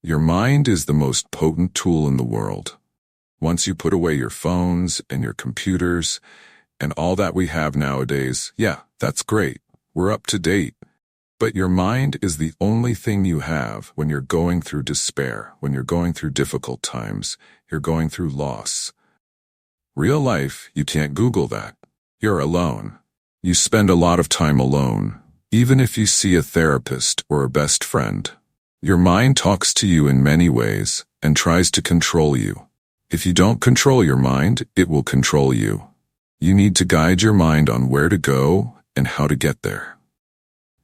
Your mind is the most potent tool in the world. Once you put away your phones and your computers and all that we have nowadays, yeah, that's great. We're up to date. But your mind is the only thing you have when you're going through despair, when you're going through difficult times, you're going through loss. Real life, you can't Google that. You're alone. You spend a lot of time alone, even if you see a therapist or a best friend. Your mind talks to you in many ways and tries to control you. If you don't control your mind, it will control you. You need to guide your mind on where to go and how to get there.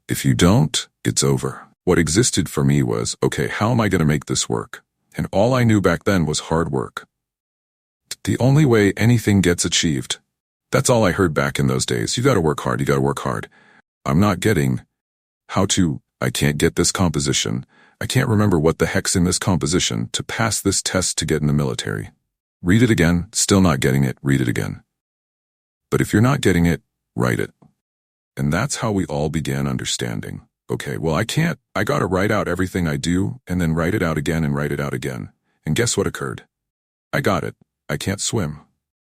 If you don't, it's over. What existed for me was, okay, how am I going to make this work? And all I knew back then was hard work. The only way anything gets achieved. That's all I heard back in those days. You gotta work hard, you gotta work hard. I'm not getting I can't get this composition. I can't remember what the heck's in this composition to pass this test to get in the military. Read it again, still not getting it, read it again. But if you're not getting it, write it. And that's how we all began understanding. Okay, well I gotta write out everything I do and then write it out again and write it out again. And guess what occurred? I got it. I can't swim.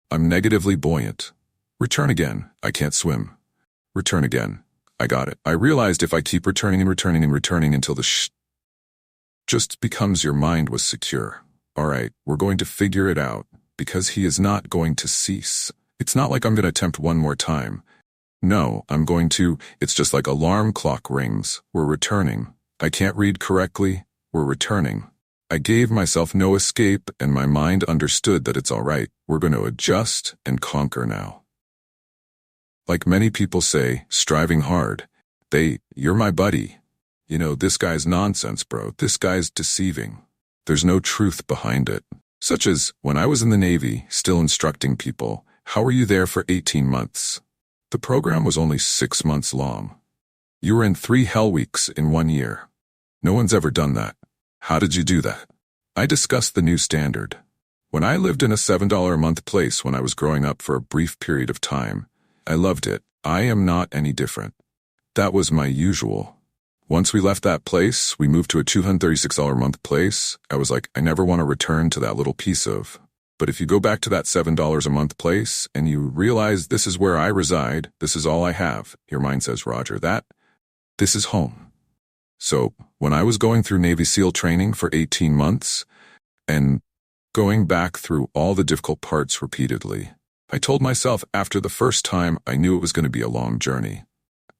I'm negatively buoyant. Return again. I can't swim. Return again. I got it. I realized if I keep returning and returning and returning until the just becomes your mind was secure. All right, we're going to figure it out because he is not going to cease. It's not like I'm going to attempt one more time. No, it's just like alarm clock rings. We're returning. I can't read correctly. We're returning. I gave myself no escape and my mind understood that it's all right. We're going to adjust and conquer now. Like many people say, striving hard. You're my buddy. You know, this guy's nonsense, bro. This guy's deceiving. There's no truth behind it. Such as, when I was in the Navy, still instructing people, how were you there for 18 months? The program was only 6 months long. You were in 3 hell weeks in 1 year. No one's ever done that. How did you do that? I discussed the new standard. When I lived in a $7 a month place when I was growing up for a brief period of time, I loved it. I am not any different. That was my usual. Once we left that place, we moved to a $236 a month place. I was like, I never want to return to that little piece of. But if you go back to that $7 a month place and you realize this is where I reside, this is all I have, your mind says, Roger, this is home. So, when I was going through Navy SEAL training for 18 months and going back through all the difficult parts repeatedly, I told myself after the first time I knew it was going to be a long journey.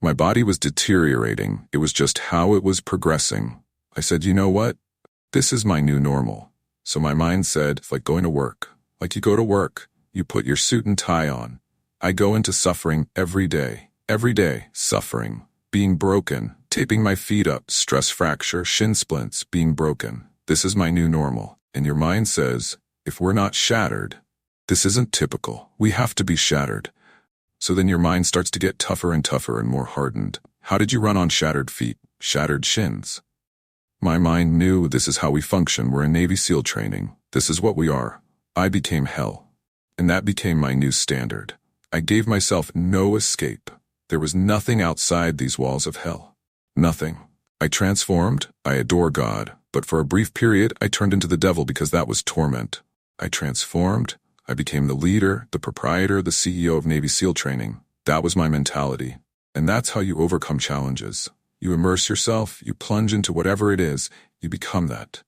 My body was deteriorating. It was just how it was progressing. I said, you know what? This is my new normal. So my mind said, it's like going to work. Like you go to work, you put your suit and tie on. I go into suffering every day, suffering, being broken, taping my feet up, stress fracture, shin splints, being broken. This is my new normal. And your mind says, if we're not shattered, this isn't typical. We have to be shattered. So then your mind starts to get tougher and tougher and more hardened. How did you run on shattered feet, shattered shins? My mind knew this is how we function. We're in Navy SEAL training. This is what we are. I became hell. And that became my new standard. I gave myself no escape. There was nothing outside these walls of hell. Nothing. I transformed. I adore God. But for a brief period, I turned into the devil because that was torment. I transformed. I became the leader, the proprietor, the CEO of Navy SEAL training. That was my mentality. And that's how you overcome challenges. You immerse yourself, you plunge into whatever it is, you become that.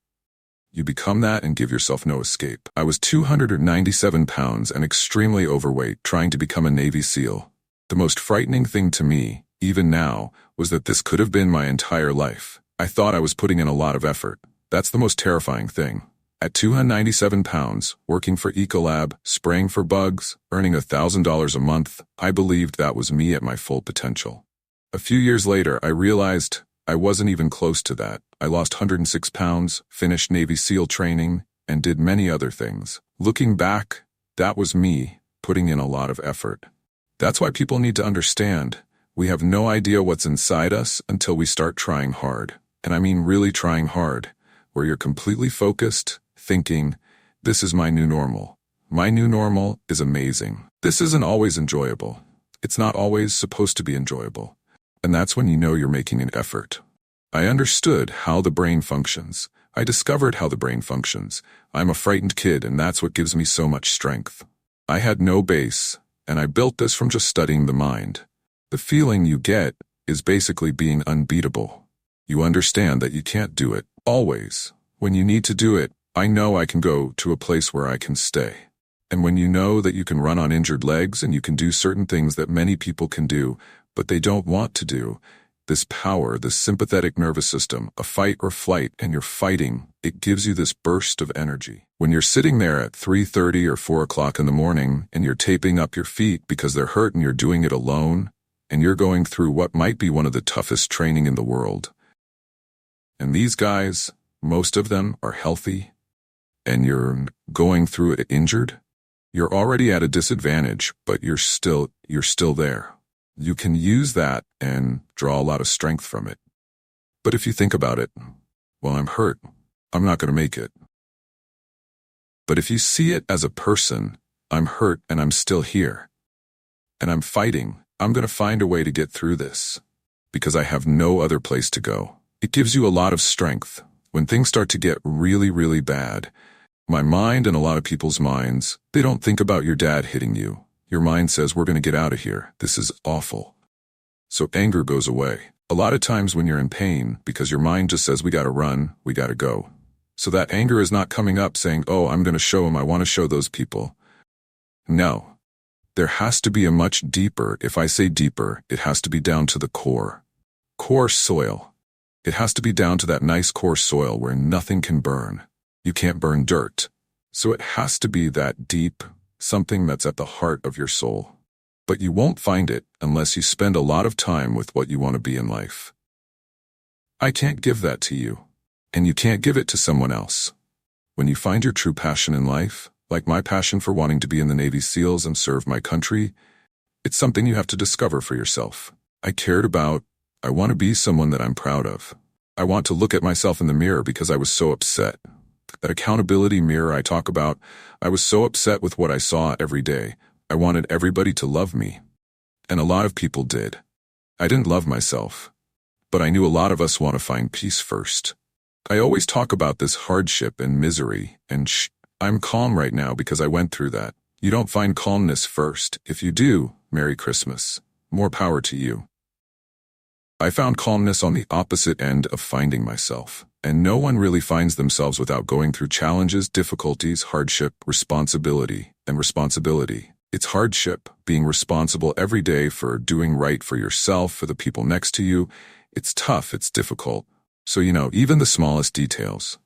You become that and give yourself no escape. I was 297 pounds and extremely overweight trying to become a Navy SEAL. The most frightening thing to me, even now, was that this could have been my entire life. I thought I was putting in a lot of effort. That's the most terrifying thing. At 297 pounds, working for Ecolab, spraying for bugs, earning $1,000 a month, I believed that was me at my full potential. A few years later, I realized I wasn't even close to that. I lost 106 pounds, finished Navy SEAL training, and did many other things. Looking back, that was me putting in a lot of effort. That's why people need to understand we have no idea what's inside us until we start trying hard. And I mean really trying hard, where you're completely focused, thinking, this is my new normal. My new normal is amazing. This isn't always enjoyable. It's not always supposed to be enjoyable. And that's when you know you're making an effort. I understood how the brain functions. I discovered how the brain functions. I'm a frightened kid, and that's what gives me so much strength. I had no base, and I built this from just studying the mind. The feeling you get is basically being unbeatable. You understand that you can't do it, always. When you need to do it, I know I can go to a place where I can stay. And when you know that you can run on injured legs and you can do certain things that many people can do, but they don't want to do, this power, this sympathetic nervous system, a fight or flight, and you're fighting, it gives you this burst of energy. When you're sitting there at 3:30 or 4 o'clock in the morning and you're taping up your feet because they're hurt and you're doing it alone, and you're going through what might be one of the toughest training in the world. And these guys, most of them are healthy, and you're going through it injured, you're already at a disadvantage, but you're still there. You can use that and draw a lot of strength from it. But if you think about it, well, I'm hurt. I'm not going to make it. But if you see it as a person, I'm hurt and I'm still here. And I'm fighting. I'm going to find a way to get through this. Because I have no other place to go. It gives you a lot of strength. When things start to get really, really bad, my mind and a lot of people's minds, they don't think about your dad hitting you. Your mind says, we're going to get out of here. This is awful. So anger goes away. A lot of times when you're in pain, because your mind just says, we got to run, we got to go. So that anger is not coming up saying, oh, I'm going to show them, I want to show those people. No. There has to be a much deeper, if I say deeper, it has to be down to the core. Core soil. It has to be down to that nice core soil where nothing can burn. You can't burn dirt. So it has to be that deep, something that's at the heart of your soul. But you won't find it unless you spend a lot of time with what you want to be in life. I can't give that to you, and you can't give it to someone else. When you find your true passion in life, like my passion for wanting to be in the Navy SEALs and serve my country, it's something you have to discover for yourself. I want to be someone that I'm proud of. I want to look at myself in the mirror because I was so upset. That accountability mirror I talk about, I was so upset with what I saw every day. I wanted everybody to love me. And a lot of people did. I didn't love myself. But I knew a lot of us want to find peace first. I always talk about this hardship and misery, and I'm calm right now because I went through that. You don't find calmness first. If you do, Merry Christmas. More power to you. I found calmness on the opposite end of finding myself. And no one really finds themselves without going through challenges, difficulties, hardship, responsibility, and responsibility. It's hardship, being responsible every day for doing right for yourself, for the people next to you. It's tough, it's difficult. So, even the smallest details,